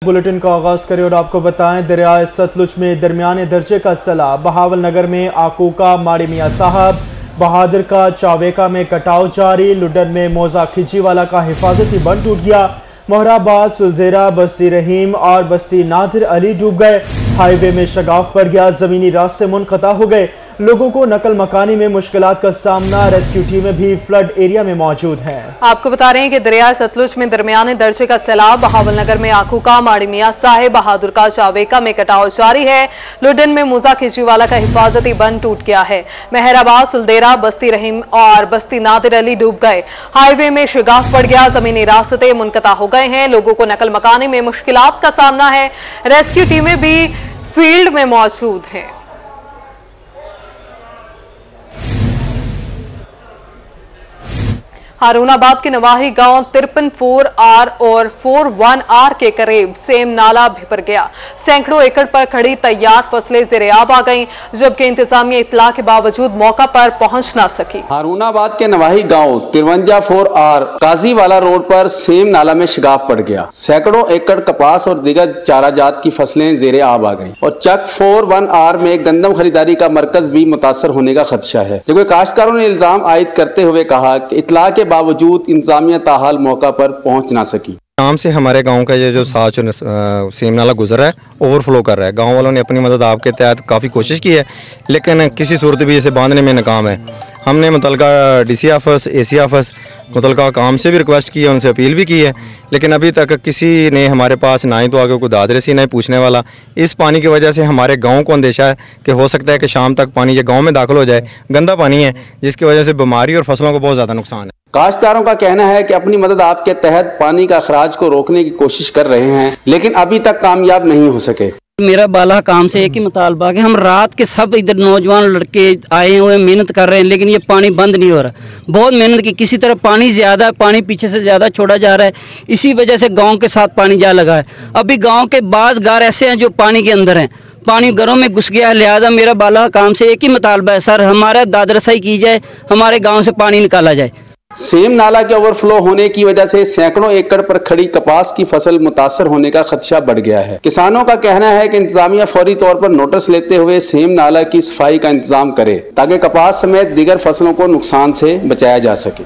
Bulletin का आगाज करें और आपको बताएं, दरियाए सतलुज में दरमियाने दर्जे का सैलाब। बहावल नगर में आकूका माड़ी मियां साहब, बहादुर का चावेका में कटाव जारी। लुडन में मौजा खिजीवाला का हिफाजती बंद टूट गया। मोहराबाद, सुलजेरा, बस्ती रहीम और बस्ती नादिर अली डूब गए। हाईवे में शगाफ पड़ गया, जमीनी रास्ते मुनक़ता हो गए। लोगों को नकल मकानी में मुश्किलात का सामना। रेस्क्यू टीमें भी फ्लड एरिया में मौजूद हैं। आपको बता रहे हैं कि दरिया सतलुज में दरमियाने दर्जे का सैलाब। बहावल नगर में आकूका माड़ी मियां साहिब, बहादुर का चावेका में कटाव जारी है। लुडन में मौजा खिजीवाला का हिफाजती बंद टूट गया है। मेहराबाद, सुलदेरा, बस्ती रहीम और बस्ती नादिर अली डूब गए। हाईवे में शगाफ पड़ गया, जमीनी रास्ते मुनक़ता हो गए हैं। लोगों को नकल मकानी में मुश्किलात का सामना है। रेस्क्यू टीमें भी फील्ड में मौजूद हैं। हारूनाबाद के नवाही गांव 53-4R और 41R के करीब सेम नाला भर गया। सैकड़ों एकड़ पर खड़ी तैयार फसलें ज़ेरे-आब आ गईं, जबकि इंतजामिया इत्तला के बावजूद मौका पर पहुंच न सकी। हारूनाबाद के नवाही गांव 53-4R काजीवाला रोड पर सेम नाला में शगाफ पड़ गया। सैकड़ों एकड़ कपास और दीगर चाराजात की फसलें ज़ेरे-आब आ गईं और चक 41R में गंदम खरीदारी का मरकज भी मुतासर होने का खदशा है, जबकि काश्तकारों ने इल्जाम आयद करते हुए कहा कि इत्तला के बावजूद इंतजामिया ताहाल मौका पर पहुंच ना सकी। काम से हमारे गांव का ये जो साथ सेम नाला गुजरा है, ओवरफ्लो कर रहा है। गांव वालों ने अपनी मदद आपके तहत काफ़ी कोशिश की है, लेकिन किसी सूरत भी इसे बांधने में नाकाम है। हमने मुतलका DC ऑफिस, AC ऑफिस, मुतलका काम से भी रिक्वेस्ट की है, उनसे अपील भी की है, लेकिन अभी तक किसी ने हमारे पास ना ही तो आगे कोई दाद रसी, ना ही पूछने वाला। इस पानी की वजह से हमारे गांव को अंदेशा है कि हो सकता है कि शाम तक पानी ये गांव में दाखिल हो जाए। गंदा पानी है, जिसकी वजह से बीमारी और फसलों को बहुत ज़्यादा नुकसान है। काश्तकारों का कहना है कि अपनी मदद आपके तहत पानी का अखराज को रोकने की कोशिश कर रहे हैं, लेकिन अभी तक कामयाब नहीं हो सके। मेरा बाला काम से एक ही मुतालबा कि हम रात के सब इधर नौजवान लड़के आए हुए मेहनत कर रहे हैं, लेकिन ये पानी बंद नहीं हो रहा। बहुत मेहनत की, किसी तरह पानी ज्यादा, पानी पीछे से ज्यादा छोड़ा जा रहा है, इसी वजह से गांव के साथ पानी जा लगा है। अभी गांव के बाज़ घर ऐसे हैं जो पानी के अंदर हैं, पानी घरों में घुस गया है। लिहाजा मेरा बाला काम से एक ही मुतालबा है, सर हमारा दाद रसाई की जाए, हमारे गाँव से पानी निकाला जाए। सेम नाला के ओवरफ्लो होने की वजह से सैकड़ों एकड़ पर खड़ी कपास की फसल मुतासर होने का खदशा बढ़ गया है। किसानों का कहना है कि इंतजामिया फौरी तौर पर नोटिस लेते हुए सेम नाला की सफाई का इंतजाम करे, ताकि कपास समेत दीगर फसलों को नुकसान से बचाया जा सके।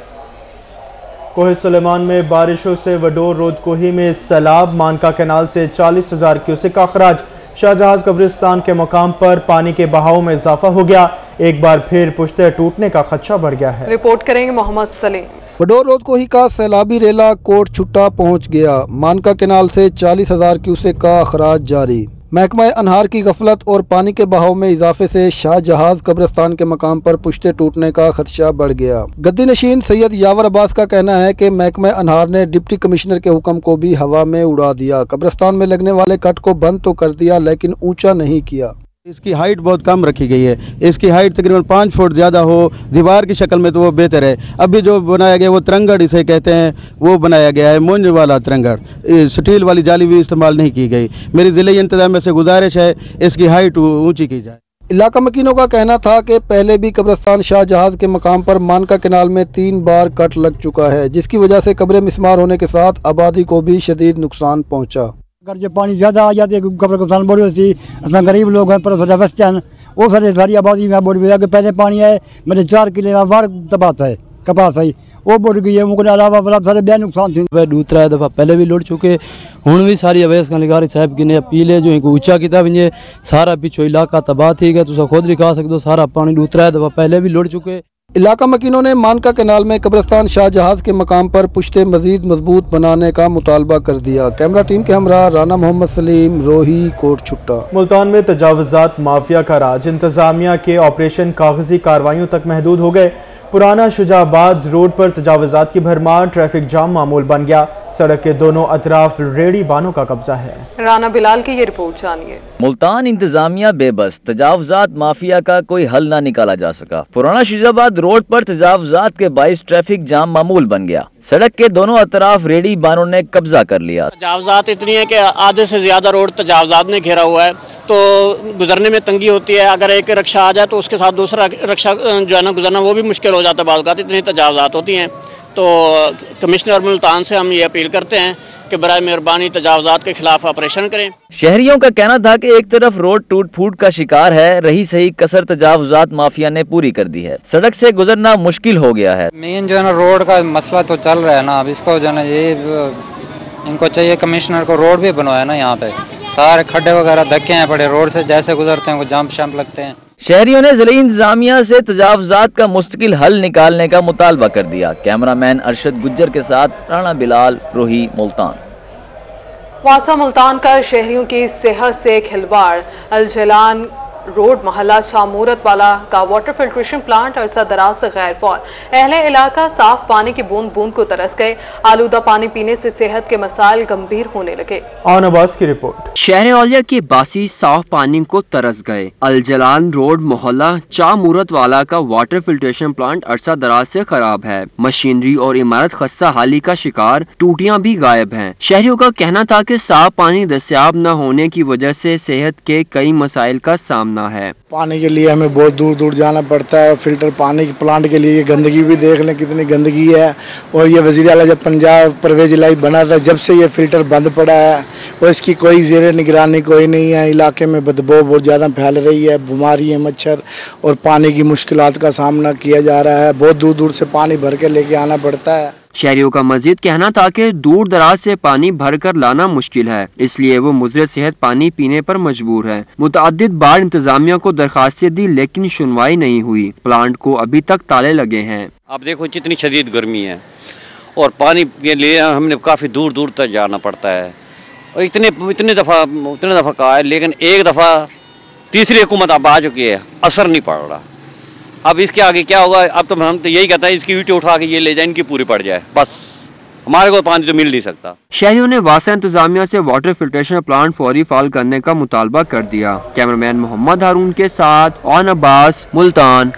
कोहे सुलेमान में बारिशों से वडोर रोदकोही में सैलाब। मानका कैनाल से 40,000 क्यूसेक का अखराज। शाहजहाज कब्रिस्तान के मुकाम पर पानी के बहाव में इजाफा हो गया। एक बार फिर पुश्ते टूटने का खदशा बढ़ गया है। रिपोर्ट करेंगे मोहम्मद सलीम। वडोर रोदकोही का सैलाबी रेला कोट छुट्टा पहुंच गया। मानका कैनाल से 40,000 क्यूसेक का अखराज जारी। महकमा अनहार की गफलत और पानी के बहाव में इजाफे से शाहजहाज कब्रिस्तान के मकाम पर पुश्ते टूटने का खदशा बढ़ गया। गद्दी नशीन सैयद यावर अब्बास का कहना है कि महकमा अनहार ने डिप्टी कमिश्नर के हुक्म को भी हवा में उड़ा दिया। कब्रिस्तान में लगने वाले कट को बंद तो कर दिया, लेकिन ऊंचा नहीं किया। इसकी हाइट बहुत कम रखी गई है। इसकी हाइट तकरीबन 5 फुट ज़्यादा हो दीवार की शक्ल में तो वो बेहतर है। अभी जो बनाया गया वो तिरंगड़ इसे कहते हैं, वो बनाया गया है मुंज वाला तिरंगड़। स्टील वाली जाली भी इस्तेमाल नहीं की गई। मेरी ज़िले इंतजामिया से गुजारिश है इसकी हाइट ऊंची की जाए। इलाका मकीनों का कहना था कि पहले भी कब्रिस्तान शाहजहाज के मकाम पर मानका कैनाल में 3 बार कट लग चुका है, जिसकी वजह से कब्रें मिस्मार होने के साथ आबादी को भी शदीद नुकसान पहुंचा। अगर जो पानी ज्यादा आ जाते कब्र कब्रिस्तान बोली होती, अस गरीब लोग हैं पर वस्ते हैं, वो सारी आबादी में बोली कि पहले पानी है मेरे 4 किले बार तबाह है कपास है वो बुड़ गई है। मुझे अलावा बड़ा सारे बेहद नुकसान थे। दूसरा दफा पहले भी लुट चुके, हुण भी सारी अवैस कलिकारी साहब की ने अपील है जो इनको ऊंचा किया भी सारा पिछो इलाका तबाह थी गया। तुम खुद दिखा सकते हो सारा पानी दूसरा दफा पहले भी लुट चुके। इलाका मकीनों ने मानका कैनाल में कब्रिस्तान शाहजहाज के मकाम पर पुश्ते मजीद मजबूत बनाने का मुतालबा कर दिया। कैमरा टीम के हमरा राना मोहम्मद सलीम, रोही, कोट छुट्टा। मुल्तान में तजावुजात माफिया का राज। इंतजामिया के ऑपरेशन कागजी कार्रवाइयों तक महदूद हो गए। पुराना शुजाबाद रोड पर तजावुजात की भरमार, ट्रैफिक जाम मामूल बन गया। सड़क के दोनों अतराफ रेडी बानों का कब्जा है। राना बिलाल की ये रिपोर्ट जानिए। मुल्तान इंतजामिया बेबस, तजावुजात माफिया का कोई हल ना निकाला जा सका। पुराना शुजाबाद रोड पर तजावुजात के बाइस ट्रैफिक जाम मामूल बन गया। सड़क के दोनों अतराफ रेडी बानों ने कब्जा कर लिया। तजावुजात इतनी है कि आधे से ज्यादा रोड तजावुजात ने घेरा हुआ है, तो गुजरने में तंगी होती है। अगर एक रिक्शा आ जाए तो उसके साथ दूसरा रिक्शा जो है ना गुजरना वो भी मुश्किल हो जाता है। बात इतनी तजावुजात होती हैं। तो कमिश्नर मुल्तान से हम ये अपील करते हैं कि बराए मेहरबानी तजावजात के खिलाफ ऑपरेशन करें। शहरियों का कहना था कि एक तरफ रोड टूट फूट का शिकार है, रही सही कसर तजावजात माफिया ने पूरी कर दी है। सड़क से गुजरना मुश्किल हो गया है। मेन जो है ना रोड का मसला तो चल रहा है ना, अब इसको जो है ना ये इनको चाहिए कमिश्नर को रोड भी बनवाया ना, यहाँ पे सारे खड्डे वगैरह धक्के हैं पड़े, रोड से जैसे गुजरते हैं वो जंप शंप लगते हैं। शहरियों ने जिले इंतजामिया से तजावजात का मुस्तकिल हल निकालने का मुतालबा कर दिया। कैमरामैन अरशद गुज्जर के साथ राणा बिलाल, रोही, मुल्तान। वासा मुल्तान का शहरियों की सेहत से खिलवाड़। अलजलान रोड मोहल्ला शामूरत वाला का वाटर फिल्ट्रेशन प्लांट अरसा दराज से गैर फौल। अहले इलाका साफ पानी की बूंद बूंद को तरस गए। आलूदा पानी पीने से सेहत के मसाइल गंभीर होने लगे। आन अब्बास की रिपोर्ट। शहर औलिया के बासी साफ पानी को तरस गए। अलजलान रोड मोहल्ला शामूरत वाला का वाटर फिल्ट्रेशन प्लांट अरसा दराज से खराब है। मशीनरी और इमारत खस्ता हाली का शिकार, टूटियां भी गायब हैं। शहरियों का कहना था कि साफ पानी दस्तयाब न होने की वजह से सेहत के कई मसाइल का सामना है। पानी के लिए हमें बहुत दूर दूर जाना पड़ता है। फिल्टर पानी के प्लांट के लिए गंदगी भी देख लें कितनी गंदगी है। और ये वज़ीर आला जब पंजाब परवेज इलाही बना था, जब से ये फिल्टर बंद पड़ा है और इसकी कोई ज़ेरे निगरानी कोई नहीं है। इलाके में बदबू बहुत ज़्यादा फैल रही है, बीमारी, मच्छर और पानी की मुश्किलात का सामना किया जा रहा है। बहुत दूर दूर से पानी भर के लेके आना पड़ता है। शहरियों का मजीद कहना था कि दूर दराज से पानी भर कर लाना मुश्किल है, इसलिए वो मुज़र सेहत पानी पीने पर मजबूर है। मुतअद्दिद बार इंतजामिया को दरखास्तें दी लेकिन सुनवाई नहीं हुई। प्लांट को अभी तक ताले लगे हैं। आप देखो जितनी शदीद गर्मी है और पानी के लिए हमने काफ़ी दूर दूर तक जाना पड़ता है और इतने दफ़ा कहा है, लेकिन एक दफ़ा तीसरी हुकूमत अब आ चुकी है, असर नहीं पड़ रहा। अब इसके आगे क्या होगा? अब तो हम तो यही कहते हैं इसकी ईंटें उठा के ये ले जाए, इनकी पूरी पड़ जाए, बस हमारे को पानी तो मिल नहीं सकता। शहरियों ने वासा इंतजामिया से वाटर फिल्ट्रेशन प्लांट फौरी फाल करने का मुतालबा कर दिया। कैमरामैन मोहम्मद हारून के साथ ऑन अब्बास, मुल्तान।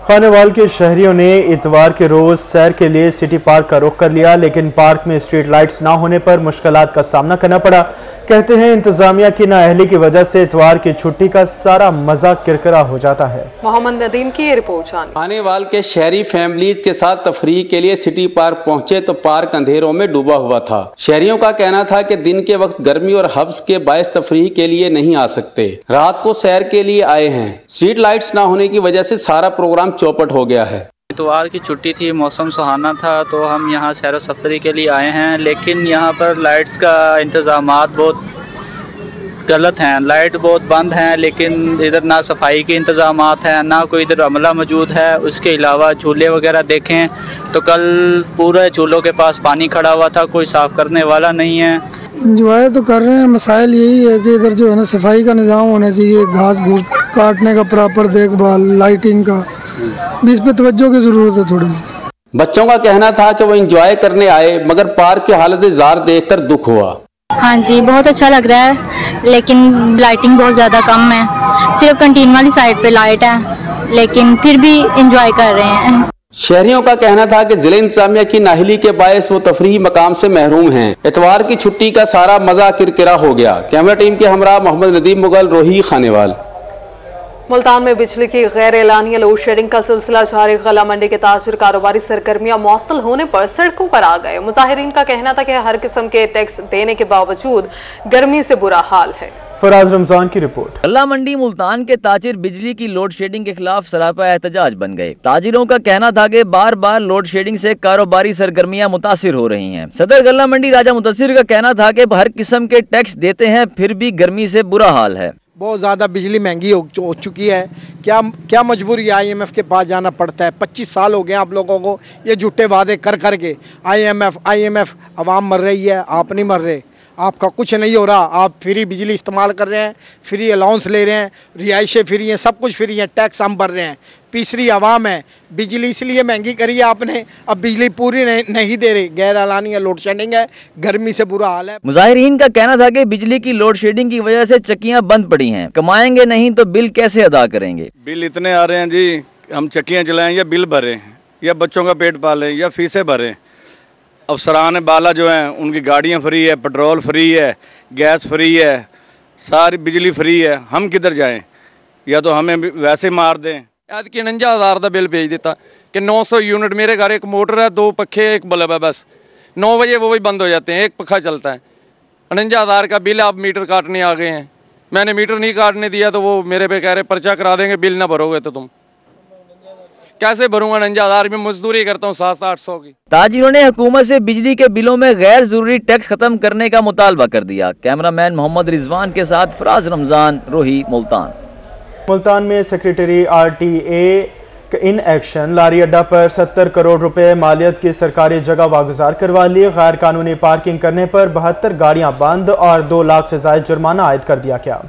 खानेवाल के शहरियों ने इतवार के रोज सैर के लिए सिटी पार्क का रुख कर लिया, लेकिन पार्क में स्ट्रीट लाइट्स ना होने पर मुश्किलात का सामना करना पड़ा। कहते हैं इंतजामिया की नाअहली की वजह से इतवार की छुट्टी का सारा मजा किरकिरा हो जाता है। मोहम्मद नदीम की ये रिपोर्ट जानिए। खानेवाल के शहरी फैमिलीज के साथ तफरीह के लिए सिटी पार्क पहुंचे तो पार्क अंधेरों में डूबा हुआ था। शहरियों का कहना था कि दिन के वक्त गर्मी और हब्स के बायस तफरीह के लिए नहीं आ सकते, रात को सैर के लिए आए हैं। स्ट्रीट लाइट्स ना होने की वजह से सारा प्रोग्राम चौपट हो गया है। इतवार की छुट्टी थी, मौसम सुहाना था तो हम यहाँ सैर सफरी के लिए आए हैं, लेकिन यहाँ पर लाइट्स का इंतजामात बहुत गलत हैं। लाइट बहुत बंद हैं, लेकिन इधर ना सफाई के इंतजामात हैं, ना कोई इधर अमला मौजूद है। उसके अलावा झूले वगैरह देखें तो कल पूरे झूलों के पास पानी खड़ा हुआ था, कोई साफ करने वाला नहीं है। इंजॉय तो कर रहे हैं, मसाइल यही है कि इधर जो है ना सफाई का निज़ाम होना चाहिए, घास घूस काटने का प्रॉपर देखभाल, लाइटिंग का भी इस पे तवज्जो की जरूरत है थोड़ी सी। बच्चों का कहना था कि वो एंजॉय करने आए मगर पार्क की हालत जार देखकर दुख हुआ। हाँ जी, बहुत अच्छा लग रहा है, लेकिन लाइटिंग बहुत ज्यादा कम है। सिर्फ कैंटीन वाली साइड पे लाइट है, लेकिन फिर भी एंजॉय कर रहे हैं। शहरियों का कहना था कि जिले इंतजामिया की नाहिली के बायस वो तफरीही मकाम से महरूम हैं। इतवार की छुट्टी का सारा मजा किरकिरा हो गया। कैमरा टीम के हमरा मोहम्मद नदीम मुगल, रोही, खानेवाल। मुल्तान में बिजली की गैर एलानिया लोड शेडिंग का सिलसिला जारी। गला मंडी के ताजिर कारोबारी सरगर्मियां मुअत्तल होने पर सड़कों पर आ गए। मुजाहिरीन का कहना था कि हर किस्म के टैक्स देने के बावजूद गर्मी से बुरा हाल है। फराज रमजान की रिपोर्ट। गला मंडी मुल्तान के ताजिर बिजली की लोड शेडिंग के खिलाफ सरापा एहतजाज बन गए। ताजिरों का कहना था कि बार बार लोड शेडिंग से कारोबारी सरगर्मियां मुतासिर हो रही हैं। सदर गला मंडी राजा मुदस्सिर का कहना था कि हर किस्म के टैक्स देते हैं फिर भी गर्मी से बुरा हाल है। बहुत ज़्यादा बिजली महंगी हो चुकी है। क्या मजबूरी है, IMF के पास जाना पड़ता है। 25 साल हो गए आप लोगों को ये झूठे वादे कर करके। IMF आवाम मर रही है, आप नहीं मर रहे। आपका कुछ नहीं हो रहा, आप फ्री बिजली इस्तेमाल कर रहे हैं, फ्री अलाउंस ले रहे हैं, रिहाइशें फ्री हैं, सब कुछ फ्री है, टैक्स हम भर रहे हैं। तीसरी आवाम है, बिजली इसलिए महंगी करी है आपने, अब बिजली पूरी नहीं दे रही। गैर एलानी लोड शेडिंग है, गर्मी से बुरा हाल है। मुजाहिरीन का कहना था कि बिजली की लोड शेडिंग की वजह से चक्कियां बंद पड़ी हैं, कमाएंगे नहीं तो बिल कैसे अदा करेंगे। बिल इतने आ रहे हैं जी, हम चक्कियां चलाएं या बिल भरें या बच्चों का पेट पालें या फीसें भरें। अफसरान बाला जो हैं उनकी गाड़ियां फ्री है, पेट्रोल फ्री है, गैस फ्री है, सारी बिजली फ्री है। हम किधर जाएं? या तो हमें वैसे मार दें। आज की 49,000 का बिल भेज दिता कि 900 यूनिट। मेरे घर एक मोटर है, 2 पखे, एक बल्ब है, बस 9 बजे वो भी बंद हो जाते हैं, एक पंखा चलता है। 49,000 का बिल आप मीटर काटने आ गए हैं। मैंने मीटर नहीं काटने दिया तो वो मेरे पे कह रहे पर्चा करा देंगे, बिल ना भरोगे तो तुम। कैसे भरूंगा? 49,000 में मजदूरी करता हूँ 700-800 की। ताजिरों ने हुकूमत से बिजली के बिलों में गैर जरूरी टैक्स खत्म करने का मुतालबा कर दिया। कैमरामैन मोहम्मद रिजवान के साथ फराज रमजान, रोही, मुल्तान। मुल्तान में सेक्रेटरी RTA इन एक्शन, लारी अड्डा पर 70 करोड़ रुपए मालियत की सरकारी जगह वागुजार करवा ली। गैर कानूनी पार्किंग करने पर 72 गाड़ियां बंद और 2 लाख से ज्यादा जुर्माना आयद कर दिया गया।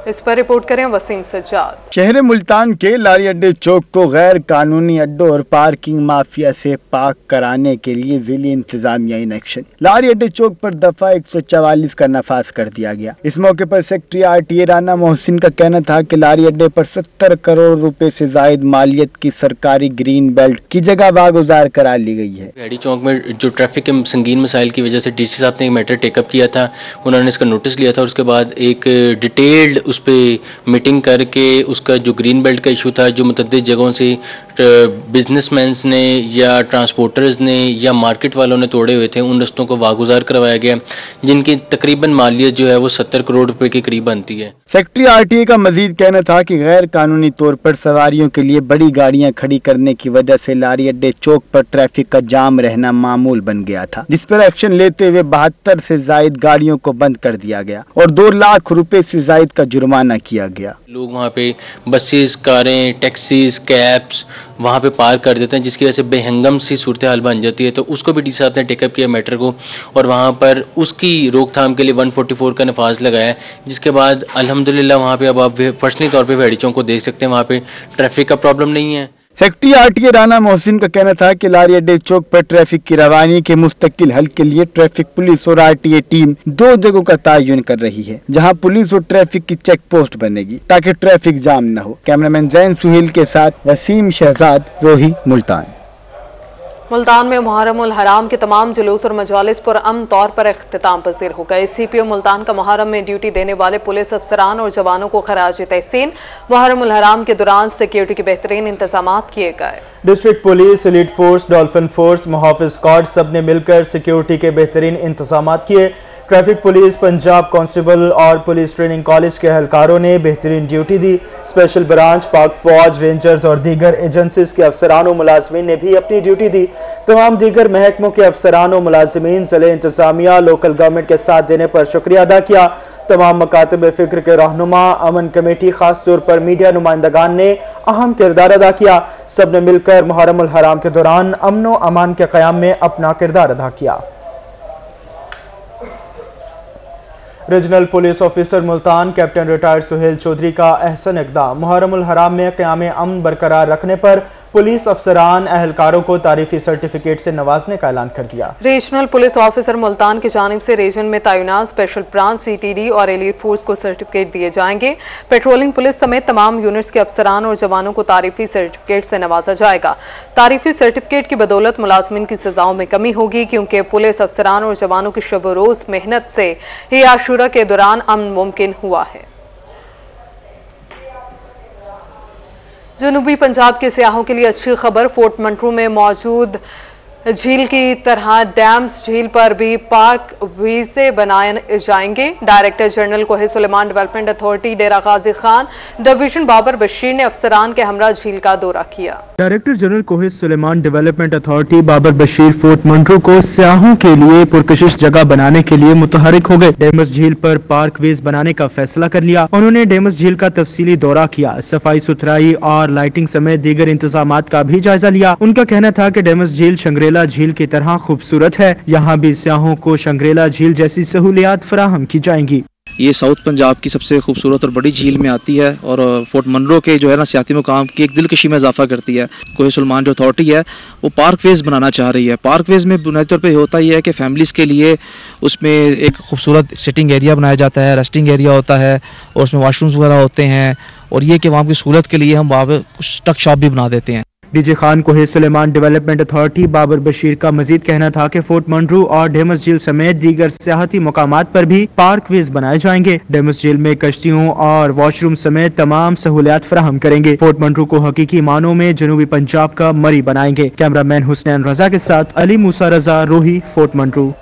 इस पर रिपोर्ट करें वसीम सज्जाद। शहर मुल्तान के लारी अड्डे चौक को गैर कानूनी अड्डों और पार्किंग माफिया से पाक कराने के लिए जिली इंतजामिया इन एक्शन। लारी अड्डे चौक पर दफा 144 का नफाज कर दिया गया। इस मौके पर सेक्रेटरी RTA राना मोहसिन का कहना था कि लारी अड्डे पर 70 करोड़ रुपए से जायद मालियत की सरकारी ग्रीन बेल्ट की जगह वागुजार करा ली गई है। हैडी चौक में जो ट्रैफिक के संगीन मसाइल की वजह से DC साहब ने एक मैटर टेकअप किया था, उन्होंने इसका नोटिस लिया था। उसके बाद एक डिटेल्ड उस पे मीटिंग करके उसका जो ग्रीन बेल्ट का इशू था, जो मुतअद्दिद जगहों से बिजनेसमैन्स ने या ट्रांसपोर्टर्स ने या मार्केट वालों ने तोड़े हुए थे, उन रस्तों को वागुजार करवाया गया, जिनकी तकरीबन मालियत जो है वो 70 करोड़ रुपए के करीब बनती है। सेक्रेटरी RTA का मजीद कहना था कि गैर कानूनी तौर पर सवारियों के लिए बड़ी गाड़ियां खड़ी करने की वजह से लारी अड्डे चौक पर ट्रैफिक का जाम रहना मामूल बन गया था, जिस पर एक्शन लेते हुए 72 से जायद गाड़ियों को बंद कर दिया गया और 2 लाख रुपए से जायद का जुर्माना किया गया। लोग वहाँ पे बसेस, कारें, टैक्सीज, कैब्स वहाँ पे पार्क कर देते हैं, जिसकी वजह से बेहंगम सी सूरत हाल बन जाती है। तो उसको भी DC साहब ने टेकअप किया मैटर को, और वहाँ पर उसकी रोकथाम के लिए 144 का नफाज लगाया, जिसके बाद अल्हम्दुलिल्लाह वहाँ पे अब आप पर्सनली तौर पे हैडी चौक को देख सकते हैं, वहाँ पे ट्रैफिक का प्रॉब्लम नहीं है। सेक्रेटरी RTA राना मोहसिन का कहना था कि लारी अड्डे चौक पर ट्रैफिक की रवानी के मुस्तकिल हल के लिए ट्रैफिक पुलिस और RTA टीम 2 जगहों का तयन कर रही है, जहां पुलिस और ट्रैफिक की चेक पोस्ट बनेगी ताकि ट्रैफिक जाम न हो। कैमरामैन जैन सुहेल के साथ वसीम शहजाद, रोही, मुल्तान। मुल्तान में मुहर्रमुल हराम के तमाम जुलूस और मजालिस पर अमन तौर पर इख्तिताम पजीर हो गए। CPO मुल्तान का मुहर्रम में ड्यूटी देने वाले पुलिस अफसरान और जवानों को खराज तहसीन। मुहर्रमुल हराम के दौरान सिक्योरिटी के बेहतरीन इंतजाम किए गए। District police, elite force, dolphin force, मुहाफिज स्क्वाड सब ने मिलकर सिक्योरिटी के बेहतरीन इंतजाम किए। ट्रैफिक पुलिस, पंजाब कांस्टेबल और पुलिस ट्रेनिंग कॉलेज के एहलकारों ने बेहतरीन ड्यूटी दी। स्पेशल ब्रांच, पाक फौज, रेंजर्स और दीगर एजेंसीज के अफसरान और मुलाजमीन ने भी अपनी ड्यूटी दी। तमाम दीगर महकमों के अफसरान और मुलाजमीन जिले इंतजामिया, लोकल गवर्नमेंट के साथ देने पर शुक्रिया अदा किया। तमाम मकातब फिक्र के रहनुमा, अमन कमेटी, खास तौर पर मीडिया नुमाइंदगान ने अहम किरदार अदा किया। सब ने मिलकर मुहर्रमुल हराम के दौरान अमन व अमान के क़याम में अपना किरदार अदा किया। Regional police officer Multan captain retired Suhail Chaudhry का अहसन इक़दाम। मुहर्रमुल हराम में क़याम अमन बरकरार रखने पर पुलिस अफसरान एहलकारों को तारीफी सर्टिफिकेट से नवाजने का ऐलान कर दिया। रीजनल पुलिस ऑफिसर मुल्तान की जानिब से रीजन में तैनात स्पेशल ब्रांच, CTD और एलीट फोर्स को सर्टिफिकेट दिए जाएंगे। पेट्रोलिंग पुलिस समेत तमाम यूनिट्स के अफसरान और जवानों को तारीफी सर्टिफिकेट से नवाजा जाएगा। तारीफी सर्टिफिकेट की बदौलत मुलाजमिन की सजाओं में कमी होगी, क्योंकि पुलिस अफसरान और जवानों की शब रोज मेहनत से ही आशूरा के दौरान अमन मुमकिन हुआ है। जनूबी पंजाब के सियाहों के लिए अच्छी खबर। फोर्ट मंटरू में मौजूद झील की तरह डैम्स झील पर भी पार्क वीजे बनाए जाएंगे। Director general Kohe Sulaiman development authority डेरा गाजी खान डिवीजन बाबर बशीर ने अफसरान के हमरा झील का दौरा किया। Director general Kohe Sulaiman development authority Babar Bashir fort Munro को सियाहों के लिए पुरकशिश जगह बनाने के लिए मुतहरिक हो गए। डेमस झील पर पार्क वेज बनाने का फैसला कर लिया। उन्होंने डेमस झील का तफसीली दौरा किया, सफाई सुथराई और लाइटिंग समेत दीगर इंतजाम का भी जायजा लिया। उनका कहना था कि डेमस झील शंग्रेला झील की तरह खूबसूरत है, यहाँ भी सियाहों को शंग्रेला झील जैसी सहूलियात फराहम की जाएंगी। ये साउथ पंजाब की सबसे खूबसूरत और बड़ी झील में आती है और फोर्ट मंटरू के जो है ना सियाती मुकाम की एक दिलकशी में इजाफा करती है। कोहे सुलेमान जो अथॉरिटी है वो पार्क वेज बनाना चाह रही है। पार्क वेज में बुनियादी तौर पे होता ही है कि फैमिलीज के लिए उसमें एक खूबसूरत सिटिंग एरिया बनाया जाता है, रेस्टिंग एरिया होता है और उसमें वाशरूम्स वगैरह होते हैं, और ये कि वहाँ की सहूलत के लिए हम वहाँ पे कुछ टक शॉप भी बना देते हैं। डीजे खान कोहे सुलेमान डेवलपमेंट अथॉरिटी बाबर बशीर का मजीद कहना था कि फोर्ट मंड्रू और डेमस झील समेत दीगर सियाहती मुकामात पर भी पार्कवेज बनाए जाएंगे। डेमस झील में कश्तियों और वॉशरूम समेत तमाम सहूलियात फराहम करेंगे। फोर्ट मंड्रू को हकीकी मानों में जनूबी पंजाब का मरी बनाएंगे। कैमरामैन हुसैन रजा के साथ अली मूसा रजा, रोही, फोर्ट मंड्रू।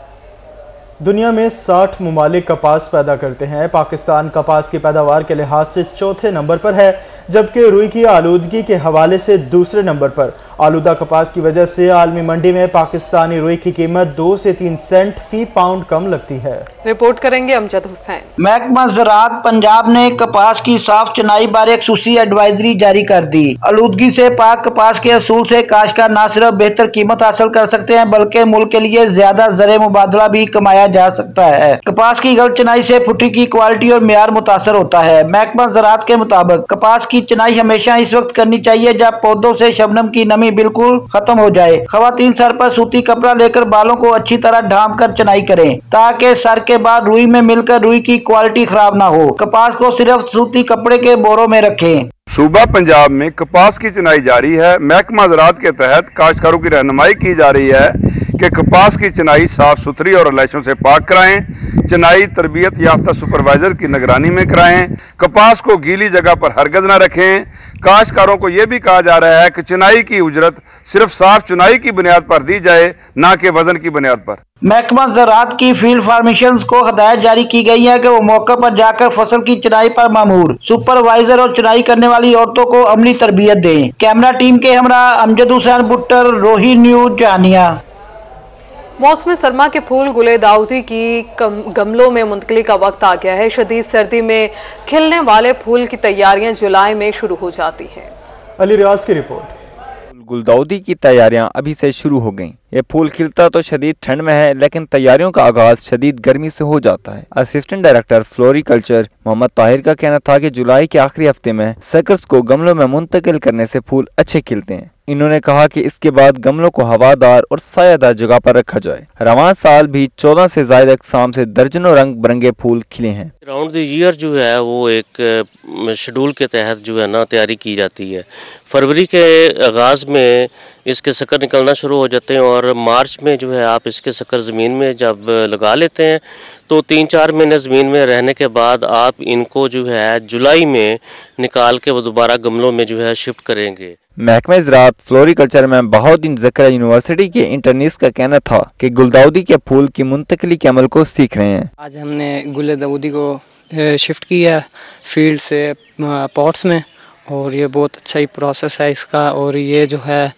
दुनिया में 60 मुमालिक कपास पैदा करते हैं। पाकिस्तान कपास की पैदावार के लिहाज से चौथे नंबर पर है, जबकि रुई की आलूदगी के हवाले से दूसरे नंबर पर। आलूदा कपास की वजह से आलमी मंडी में पाकिस्तानी रुई की कीमत 2 से 3 सेंट फी पाउंड कम लगती है। रिपोर्ट करेंगे अमजद हुसैन। महकमा ज़राअत पंजाब ने कपास की साफ चुनाई बारे एक खसूसी एडवाइजरी जारी कर दी। आलूदगी से पाक कपास के असूल से काश्तकार न सिर्फ बेहतर कीमत हासिल कर सकते हैं बल्कि मुल्क के लिए ज्यादा ज़र मुबादला भी कमाया जा सकता है। कपास की गलत चुनाई से फुटी की क्वालिटी और मेयार मुतासर होता है। महकमा ज़राअत के मुताबिक कपास की चुनाई हमेशा इस वक्त करनी चाहिए जब पौधों से शबनम की नमी बिल्कुल खत्म हो जाए। खवातीन सर पर सूती कपड़ा लेकर बालों को अच्छी तरह ढांप कर चुनाई करें ताकि सर के बाद रुई में मिलकर रुई की क्वालिटी खराब ना हो। कपास को सिर्फ सूती कपड़े के बोरों में रखें। सूबा पंजाब में कपास की चुनाई जारी है। महकमा ज़राअत के तहत काश्तकारों की रहनुमाई की जा रही है कि कपास की चुनाई साफ सुथरी और इलाइशों से पाक कराएं। चुनाई तरबियत याफ्ता सुपरवाइजर की निगरानी में कराएं। कपास को गीली जगह पर हरगज न रखें। काश्तकारों को यह भी कहा जा रहा है कि चुनाई की उजरत सिर्फ साफ चुनाई की बुनियाद पर दी जाए, न कि वजन की बुनियाद पर। महकमा ज़राअत की फील्ड फार्मेशंस को हदायत जारी की गई है कि वो मौके पर जाकर फसल की चुनाई पर मामूर सुपरवाइजर और चुनाई करने वाली औरतों को अमली तरबियत दें। कैमरा टीम के हमरा अमजद हुसैन बुट्टर, रोही न्यूज, जानिया। मौसम सरमा के फूल गुले दाऊदी की गमलों में मुंतकली का वक्त आ गया है। शदीद सर्दी में खिलने वाले फूल की तैयारियां जुलाई में शुरू हो जाती हैं। अली रियाज की रिपोर्ट। गुलदाउदी की तैयारियां अभी से शुरू हो गईं। ये फूल खिलता तो शदीद ठंड में है, लेकिन तैयारियों का आगाज शदीद गर्मी से हो जाता है। Assistant director floriculture Mohammad Tahir का कहना था कि जुलाई के आखिरी हफ्ते में सकर्स को गमलों में मुंतकिल करने से फूल अच्छे खिलते हैं। इन्होंने कहा कि इसके बाद गमलों को हवादार और सायादार जगह पर रखा जाए। रवां साल भी 14 से ज्यादा अक़साम से दर्जनों रंग बिरंगे फूल खिले हैं। राउंड द ईयर जो है वो एक शेड्यूल के तहत जो है ना तैयारी की जाती है। फरवरी के आगाज में इसके शक्कर निकलना शुरू हो जाते हैं और मार्च में जो है आप इसके शक्कर ज़मीन में जब लगा लेते हैं तो 3-4 महीने ज़मीन में रहने के बाद आप इनको जो है जुलाई में निकाल के वो दोबारा गमलों में जो है शिफ्ट करेंगे। महकमा ज़राअत फ्लोरिकल्चर में बहाउद्दीन ज़करिया यूनिवर्सिटी के इंटर्निस्ट का कहना था कि गुलदाउदी के फूल की मुंतकली के अमल को सीख रहे हैं। आज हमने गुलदाउदी को शिफ्ट किया फील्ड से पॉट्स में और ये बहुत अच्छा ही प्रोसेस है इसका। और ये जो है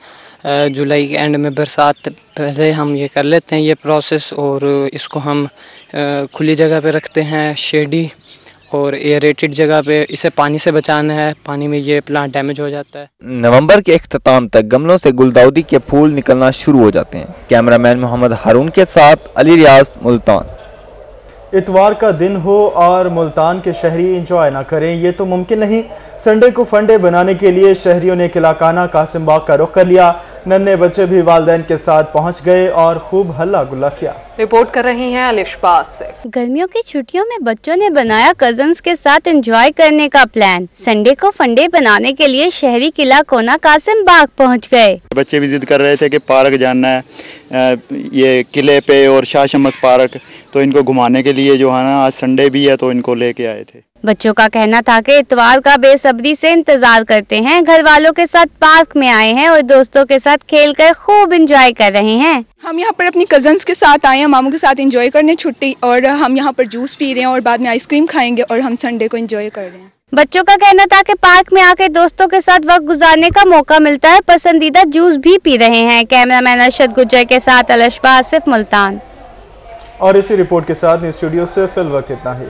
जुलाई के एंड में बरसात पहले हम ये कर लेते हैं ये प्रोसेस और इसको हम खुली जगह पे रखते हैं, शेडी और एयरेटेड जगह पे। इसे पानी से बचाना है, पानी में ये प्लांट डैमेज हो जाता है। नवंबर के इख्तिताम तक गमलों से गुलदाउदी के फूल निकलना शुरू हो जाते हैं। कैमरामैन मोहम्मद हारून के साथ अली रियाज, मुल्तान। इतवार का दिन हो और मुल्तान के शहरी इंजॉय ना करें, ये तो मुमकिन नहीं। संडे को फंडे बनाने के लिए शहरियों ने किला खाना कासिम बाग का रुख कर लिया। नन्हे बच्चे भी वालिदैन के साथ पहुंच गए और खूब हल्ला गुल्ला किया। रिपोर्ट कर रही हैं अलिशबाज से। गर्मियों की छुट्टियों में बच्चों ने बनाया कजन्स के साथ एंजॉय करने का प्लान। संडे को फंडे बनाने के लिए शहरी किला कोना कासिम बाग पहुंच गए। बच्चे भी जिद कर रहे थे कि पार्क जाना है, ये किले पे और शाह शमस पार्क, तो इनको घुमाने के लिए जो है ना आज संडे भी है तो इनको लेके आए थे। बच्चों का कहना था कि इतवार का बेसब्री से इंतजार करते हैं। घर वालों के साथ पार्क में आए हैं और दोस्तों के साथ खेलकर खूब एंजॉय कर रहे हैं। हम यहाँ पर अपनी कजन्स के साथ आए हैं, मामू के साथ एंजॉय करने छुट्टी, और हम यहाँ पर जूस पी रहे हैं और बाद में आइसक्रीम खाएंगे और हम संडे को एंजॉय कर रहे हैं। बच्चों का कहना था कि पार्क में आकर दोस्तों के साथ वक्त गुजारने का मौका मिलता है, पसंदीदा जूस भी पी रहे हैं। कैमरामैन अरशद गुज्जर के साथ अलिशबाज, मुल्तान। और इसी रिपोर्ट के साथ स्टूडियो से फिल वक्त इतना ही।